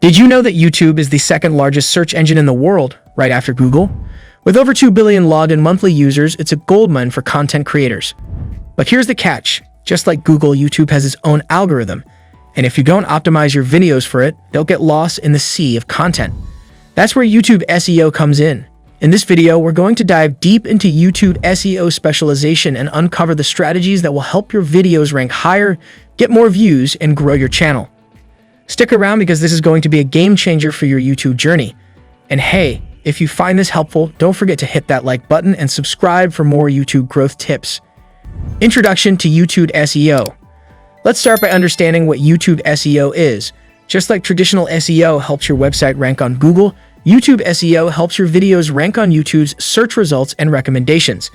Did you know that YouTube is the second largest search engine in the world, right after Google? With over 2 billion logged in monthly users, it's a goldmine for content creators. But here's the catch. Just like Google, YouTube has its own algorithm. And if you don't optimize your videos for it, they'll get lost in the sea of content. That's where YouTube SEO comes in. In this video, we're going to dive deep into YouTube SEO specialization and uncover the strategies that will help your videos rank higher, get more views, and grow your channel. Stick around because this is going to be a game changer for your YouTube journey. And hey, if you find this helpful, don't forget to hit that like button and subscribe for more YouTube growth tips. Introduction to YouTube SEO. Let's start by understanding what YouTube SEO is. Just like traditional SEO helps your website rank on Google, YouTube SEO helps your videos rank on YouTube's search results and recommendations.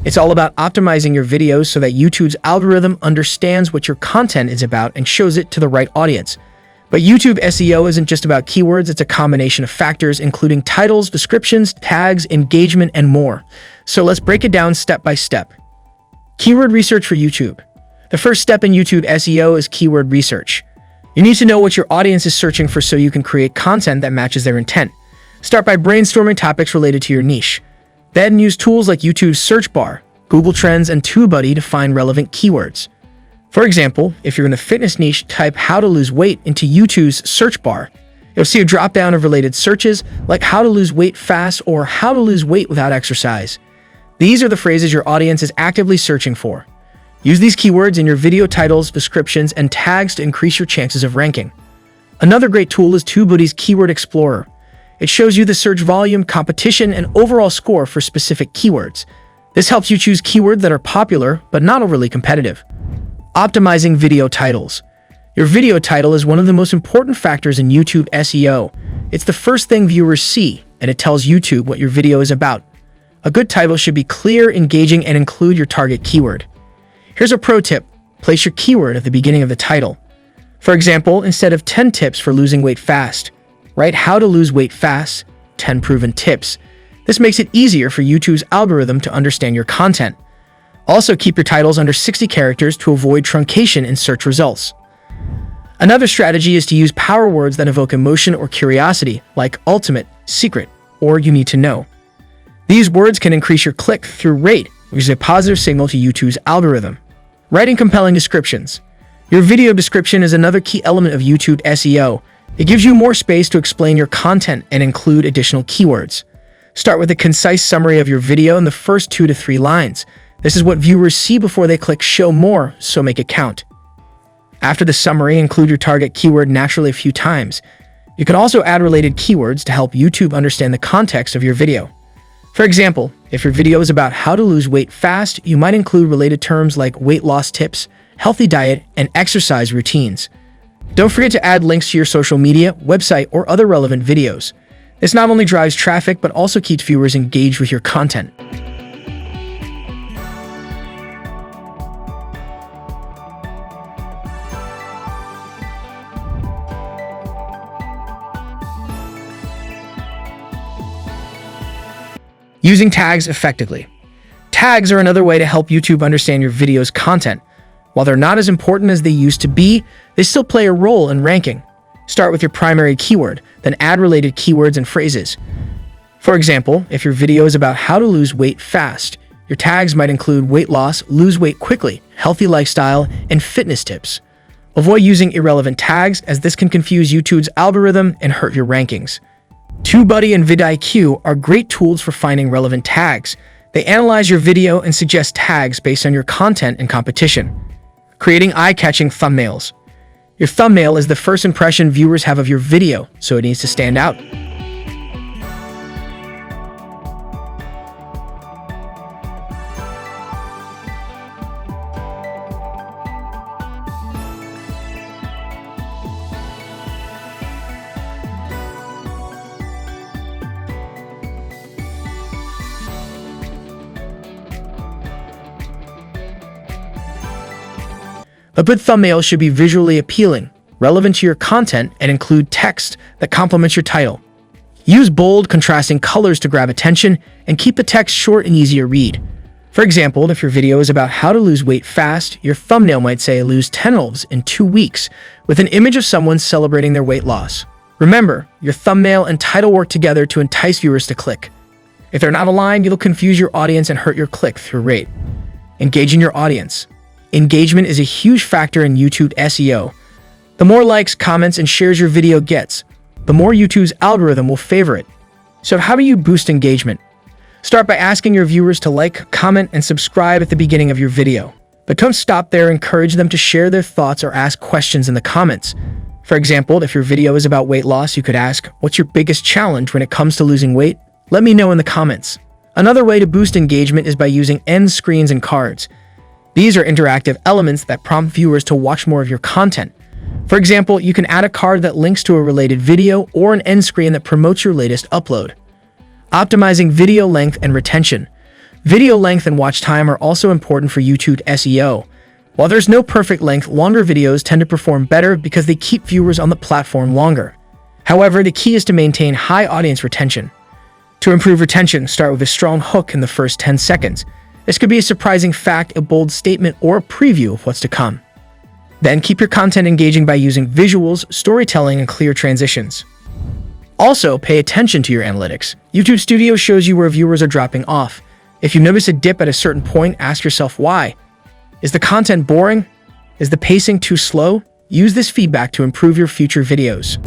It's all about optimizing your videos so that YouTube's algorithm understands what your content is about and shows it to the right audience. But YouTube SEO isn't just about keywords, it's a combination of factors including titles, descriptions, tags, engagement, and more. So let's break it down step by step. Keyword research for YouTube. The first step in YouTube SEO is keyword research. You need to know what your audience is searching for so you can create content that matches their intent. Start by brainstorming topics related to your niche. Then use tools like YouTube's search bar, Google Trends, and TubeBuddy to find relevant keywords. For example, if you're in the fitness niche, type how to lose weight into YouTube's search bar. You'll see a drop-down of related searches like how to lose weight fast or how to lose weight without exercise. These are the phrases your audience is actively searching for. Use these keywords in your video titles, descriptions, and tags to increase your chances of ranking. Another great tool is TubeBuddy's Keyword Explorer. It shows you the search volume, competition, and overall score for specific keywords. This helps you choose keywords that are popular but not overly competitive. Optimizing video titles. Your video title is one of the most important factors in YouTube SEO. It's the first thing viewers see, and it tells YouTube what your video is about. A good title should be clear, engaging, and include your target keyword. Here's a pro tip. Place your keyword at the beginning of the title. For example, instead of 10 tips for losing weight fast, write how to lose weight fast, 10 proven tips. This makes it easier for YouTube's algorithm to understand your content. Also, keep your titles under 60 characters to avoid truncation in search results. Another strategy is to use power words that evoke emotion or curiosity, like ultimate, secret, or you need to know. These words can increase your click-through rate, which is a positive signal to YouTube's algorithm. Writing compelling descriptions. Your video description is another key element of YouTube SEO. It gives you more space to explain your content and include additional keywords. Start with a concise summary of your video in the first 2 to 3 lines. This is what viewers see before they click show more, so make it count. After the summary, include your target keyword naturally a few times. You can also add related keywords to help YouTube understand the context of your video. For example, if your video is about how to lose weight fast, you might include related terms like weight loss tips, healthy diet, and exercise routines. Don't forget to add links to your social media, website, or other relevant videos. This not only drives traffic, but also keeps viewers engaged with your content. Using tags effectively. Tags are another way to help YouTube understand your video's content. While they're not as important as they used to be, they still play a role in ranking. Start with your primary keyword, then add related keywords and phrases. For example, if your video is about how to lose weight fast, your tags might include weight loss, lose weight quickly, healthy lifestyle, and fitness tips. Avoid using irrelevant tags, as this can confuse YouTube's algorithm and hurt your rankings. TubeBuddy and vidIQ are great tools for finding relevant tags. They analyze your video and suggest tags based on your content and competition. Creating eye-catching thumbnails. Your thumbnail is the first impression viewers have of your video, so it needs to stand out. A good thumbnail should be visually appealing, relevant to your content, and include text that complements your title. Use bold, contrasting colors to grab attention, and keep the text short and easy to read. For example, if your video is about how to lose weight fast, your thumbnail might say lose 10 elves in 2 weeks, with an image of someone celebrating their weight loss. Remember, your thumbnail and title work together to entice viewers to click. If they're not aligned, it'll confuse your audience and hurt your click-through rate. Engaging your audience. Engagement is a huge factor in YouTube SEO. The more likes, comments, and shares your video gets, the more YouTube's algorithm will favor it. So how do you boost engagement? Start by asking your viewers to like, comment, and subscribe at the beginning of your video. But don't stop there. Encourage them to share their thoughts or ask questions in the comments. For example, if your video is about weight loss, you could ask, "What's your biggest challenge when it comes to losing weight? Let me know in the comments." Another way to boost engagement is by using end screens and cards. These are interactive elements that prompt viewers to watch more of your content. For example, you can add a card that links to a related video or an end screen that promotes your latest upload. Optimizing video length and retention. Video length and watch time are also important for YouTube SEO. While there's no perfect length, longer videos tend to perform better because they keep viewers on the platform longer. However, the key is to maintain high audience retention. To improve retention, start with a strong hook in the first 10 seconds. This could be a surprising fact, a bold statement, or a preview of what's to come. Then keep your content engaging by using visuals, storytelling, and clear transitions. Also, pay attention to your analytics. YouTube Studio shows you where viewers are dropping off. If you notice a dip at a certain point, ask yourself why. Is the content boring? Is the pacing too slow? Use this feedback to improve your future videos.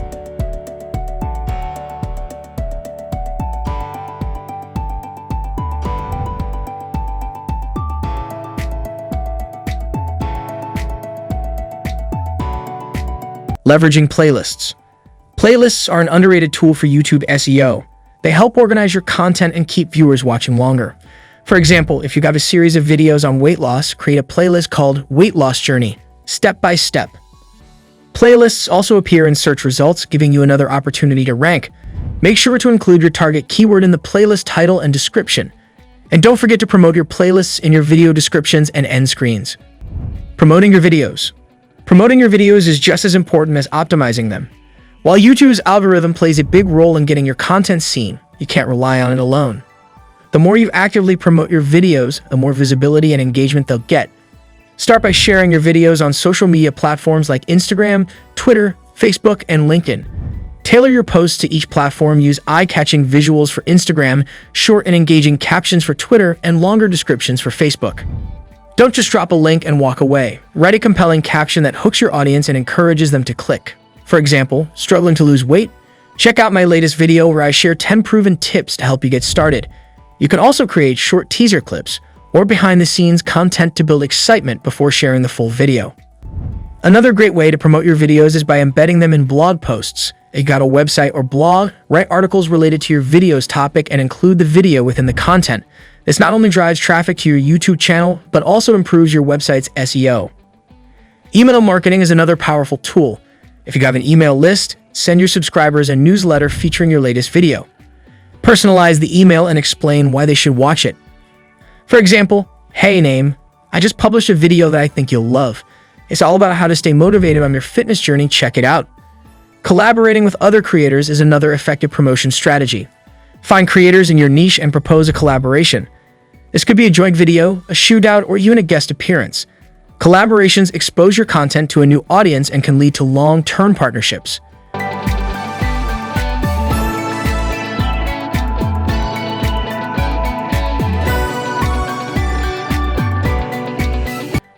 Leveraging playlists. Playlists are an underrated tool for YouTube SEO. They help organize your content and keep viewers watching longer. For example, if you have a series of videos on weight loss, create a playlist called Weight Loss Journey, Step by Step. Playlists also appear in search results, giving you another opportunity to rank. Make sure to include your target keyword in the playlist title and description. And don't forget to promote your playlists in your video descriptions and end screens. Promoting your videos. Promoting your videos is just as important as optimizing them. While YouTube's algorithm plays a big role in getting your content seen, you can't rely on it alone. The more you actively promote your videos, the more visibility and engagement they'll get. Start by sharing your videos on social media platforms like Instagram, Twitter, Facebook, and LinkedIn. Tailor your posts to each platform. Use eye-catching visuals for Instagram, short and engaging captions for Twitter, and longer descriptions for Facebook. Don't just drop a link and walk away. Write a compelling caption that hooks your audience and encourages them to click. For example, struggling to lose weight? Check out my latest video where I share 10 proven tips to help you get started. You can also create short teaser clips or behind-the-scenes content to build excitement before sharing the full video. Another great way to promote your videos is by embedding them in blog posts. If you got a website or blog, write articles related to your video's topic and include the video within the content. This not only drives traffic to your YouTube channel, but also improves your website's SEO. Email marketing is another powerful tool. If you have an email list, send your subscribers a newsletter featuring your latest video. Personalize the email and explain why they should watch it. For example, "Hey name, I just published a video that I think you'll love. It's all about how to stay motivated on your fitness journey. Check it out." Collaborating with other creators is another effective promotion strategy. Find creators in your niche and propose a collaboration. This could be a joint video, a shootout, or even a guest appearance. Collaborations expose your content to a new audience and can lead to long-term partnerships.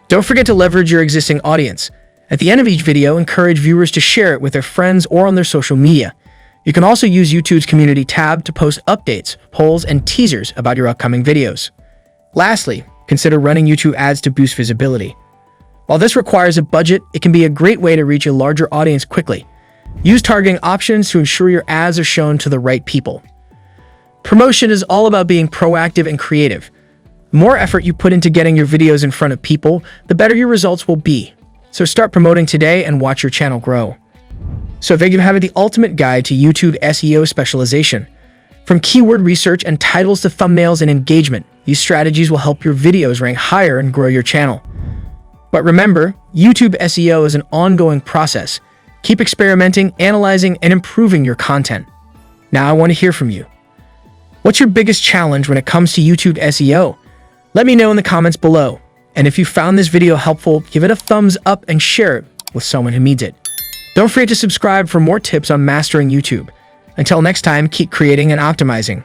Don't forget to leverage your existing audience. At the end of each video, encourage viewers to share it with their friends or on their social media. You can also use YouTube's community tab to post updates, polls, and teasers about your upcoming videos. Lastly, consider running YouTube ads to boost visibility. While this requires a budget, it can be a great way to reach a larger audience quickly. Use targeting options to ensure your ads are shown to the right people. Promotion is all about being proactive and creative. The more effort you put into getting your videos in front of people, the better your results will be. So start promoting today and watch your channel grow. So there you have it, the ultimate guide to YouTube SEO specialization. From keyword research and titles to thumbnails and engagement, these strategies will help your videos rank higher and grow your channel. But remember, YouTube SEO is an ongoing process. Keep experimenting, analyzing, and improving your content. Now I want to hear from you. What's your biggest challenge when it comes to YouTube SEO? Let me know in the comments below. And if you found this video helpful, give it a thumbs up and share it with someone who needs it. Don't forget to subscribe for more tips on mastering YouTube. Until next time, keep creating and optimizing.